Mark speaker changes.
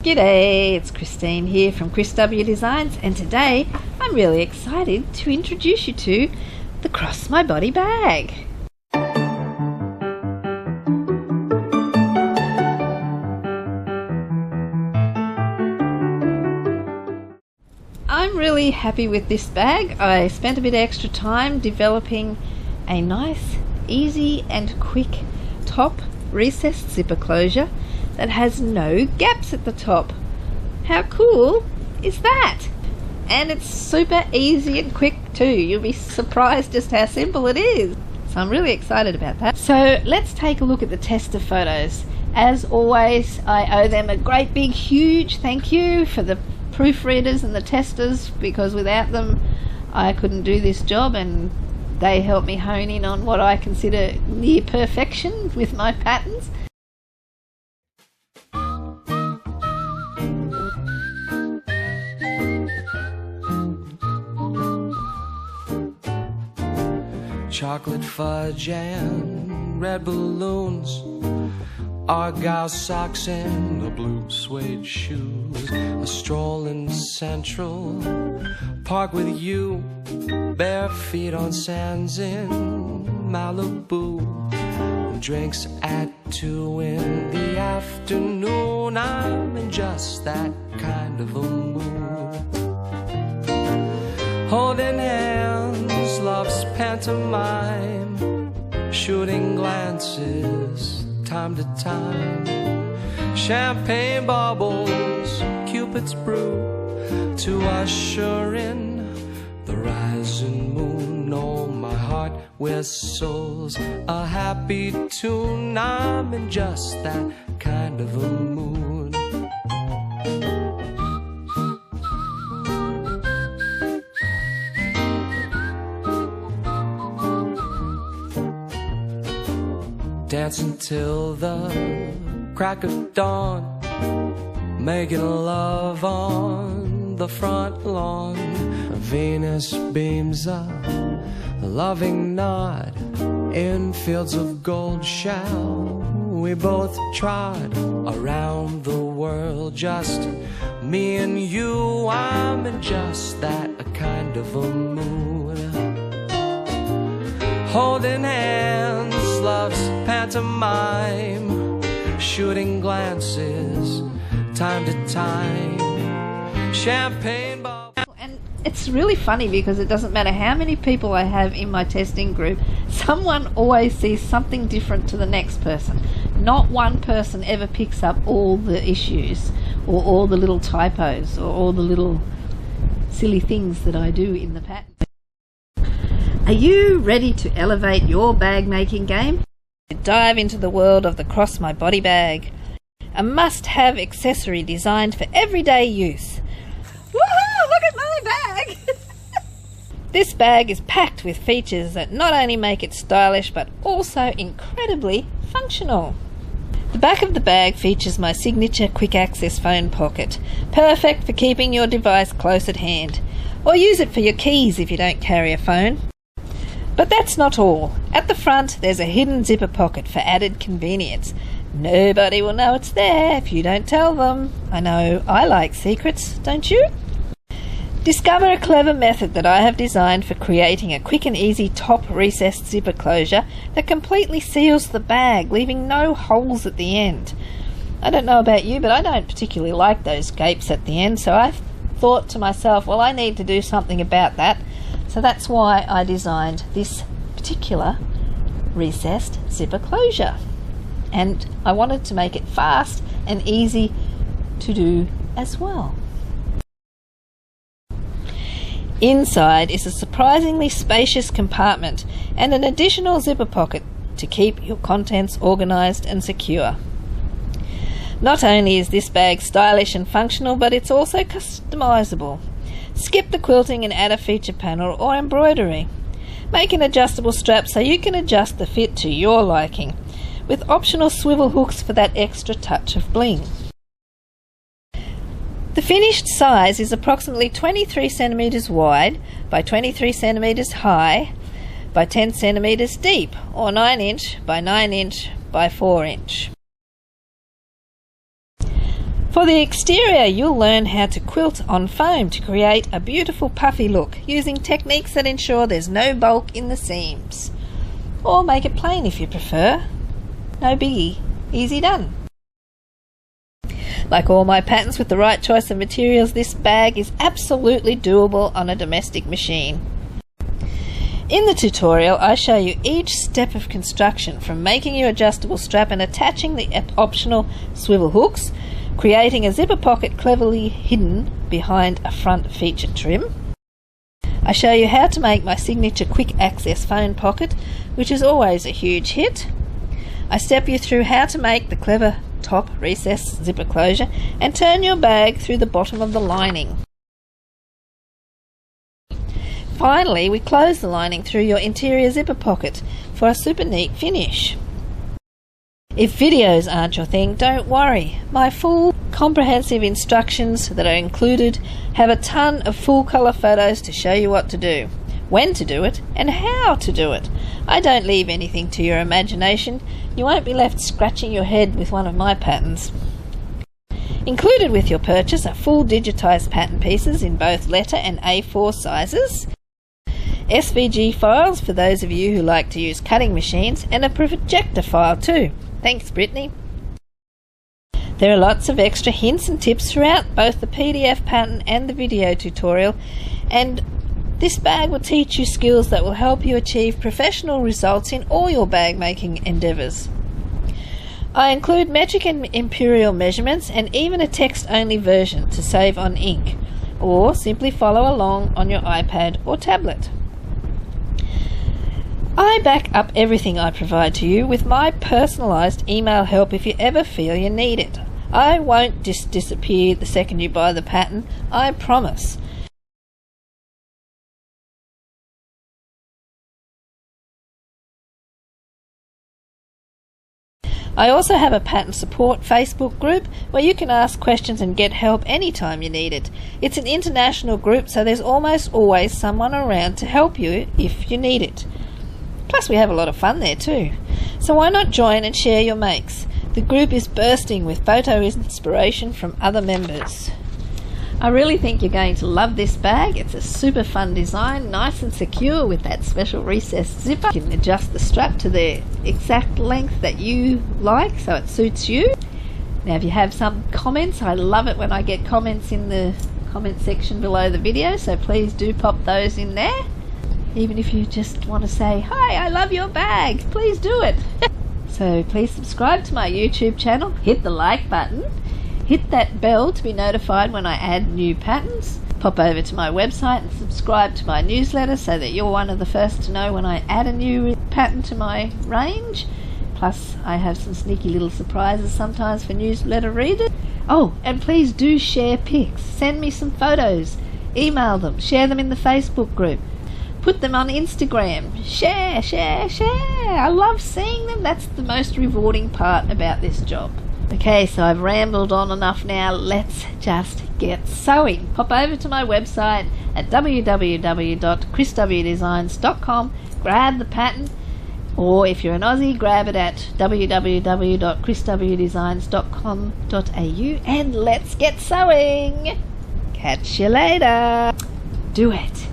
Speaker 1: G'day, it's Christine here from ChrisW Designs, and today I'm really excited to introduce you to the Crossbody bag. I'm really happy with this bag. I spent a bit of extra time developing a nice, easy and quick top recessed zipper closure that has no gaps at the top. How cool is that? And it's super easy and quick too. You'll be surprised just how simple it is. So I'm really excited about that. So let's take a look at the tester photos. As always, I owe them a great big huge thank you for the proofreaders and the testers, because without them I couldn't do this job, and they helped me hone in on what I consider near perfection with my patterns.
Speaker 2: Chocolate fudge and red balloons, argyle socks and the blue suede shoes, a stroll in Central Park with you, bare feet on sands in Malibu, drinks at 2 in the afternoon. I'm in just that kind of a mood. Holding hands, love's pantomime, shooting glances time to time, champagne bubbles, Cupid's brew, to usher in the rising moon. Oh, my heart whistles a happy tune. I'm in just that kind of a mood. Dancing till the crack of dawn, making love on the front lawn. Venus beams a loving nod in fields of gold shell. We both trod around the world, just me and you. I'm in just that kind of a mood. Holding hands, love's pantomime, shooting glances time to time, champagne bubbles.
Speaker 1: And it's really funny because it doesn't matter how many people I have in my testing group, someone always sees something different to the next person. Not one person ever picks up all the issues or all the little typos or all the little silly things that I do in the pattern. Are you ready to elevate your bag making game? Dive into the world of the Crossbody bag, a must-have accessory designed for everyday use. Woohoo! Look at my bag! This bag is packed with features that not only make it stylish but also incredibly functional. The back of the bag features my signature quick access phone pocket, perfect for keeping your device close at hand, or use it for your keys if you don't carry a phone. But that's not all. At the front there's a hidden zipper pocket for added convenience. Nobody will know it's there if you don't tell them. I know, I like secrets, don't you? Discover a clever method that I have designed for creating a quick and easy top recessed zipper closure that completely seals the bag, leaving no holes at the end. I don't know about you, but I don't particularly like those gapes at the end, so I thought to myself, well, I need to do something about that. So that's why I designed this particular recessed zipper closure. And I wanted to make it fast and easy to do as well. Inside is a surprisingly spacious compartment and an additional zipper pocket to keep your contents organised and secure. Not only is this bag stylish and functional, but it's also customisable. Skip the quilting and add a feature panel or embroidery. Make an adjustable strap so you can adjust the fit to your liking, with optional swivel hooks for that extra touch of bling. The finished size is approximately 23 centimetres wide by 23 centimetres high by 10 centimetres deep, or 9 inch by 9 inch by 4 inch. For the exterior, you'll learn how to quilt on foam to create a beautiful puffy look using techniques that ensure there's no bulk in the seams. Or make it plain if you prefer. No biggie. Easy done. Like all my patterns with the right choice of materials, this bag is absolutely doable on a domestic machine. In the tutorial, I show you each step of construction, from making your adjustable strap and attaching the optional swivel hooks, creating a zipper pocket cleverly hidden behind a front feature trim. I show you how to make my signature quick access phone pocket, which is always a huge hit. I step you through how to make the clever top recess zipper closure and turn your bag through the bottom of the lining. Finally, we close the lining through your interior zipper pocket for a super neat finish. If videos aren't your thing, don't worry. My full comprehensive instructions that are included have a ton of full colour photos to show you what to do, when to do it, and how to do it. I don't leave anything to your imagination. You won't be left scratching your head with one of my patterns. Included with your purchase are full digitised pattern pieces in both letter and A4 sizes, SVG files for those of you who like to use cutting machines, and a projector file too. Thanks, Brittany. There are lots of extra hints and tips throughout both the PDF pattern and the video tutorial, and this bag will teach you skills that will help you achieve professional results in all your bag making endeavours. I include metric and imperial measurements and even a text-only version to save on ink, or simply follow along on your iPad or tablet. I back up everything I provide to you with my personalised email help if you ever feel you need it. I won't just disappear the second you buy the pattern, I promise. I also have a pattern support Facebook group where you can ask questions and get help anytime you need it. It's an international group, so there's almost always someone around to help you if you need it. Plus we have a lot of fun there too. So why not join and share your makes? The group is bursting with photo inspiration from other members. I really think you're going to love this bag. It's a super fun design, nice and secure with that special recessed zipper. You can adjust the strap to the exact length that you like so it suits you. Now if you have some comments, I love it when I get comments in the comment section below the video, so please do pop those in there. Even if you just want to say, hi, I love your bag, please do it. So please subscribe to my YouTube channel, hit the like button, hit that bell to be notified when I add new patterns, pop over to my website and subscribe to my newsletter so that you're one of the first to know when I add a new pattern to my range. Plus I have some sneaky little surprises sometimes for newsletter readers. Oh, and please do share pics, send me some photos, email them, share them in the Facebook group. Put them on Instagram. Share, share, share. I love seeing them. That's the most rewarding part about this job. Okay, so I've rambled on enough now. Let's just get sewing. Pop over to my website at www.chriswdesigns.com. Grab the pattern, or if you're an Aussie, grab it at www.chriswdesigns.com.au, and let's get sewing. Catch you later. Do it.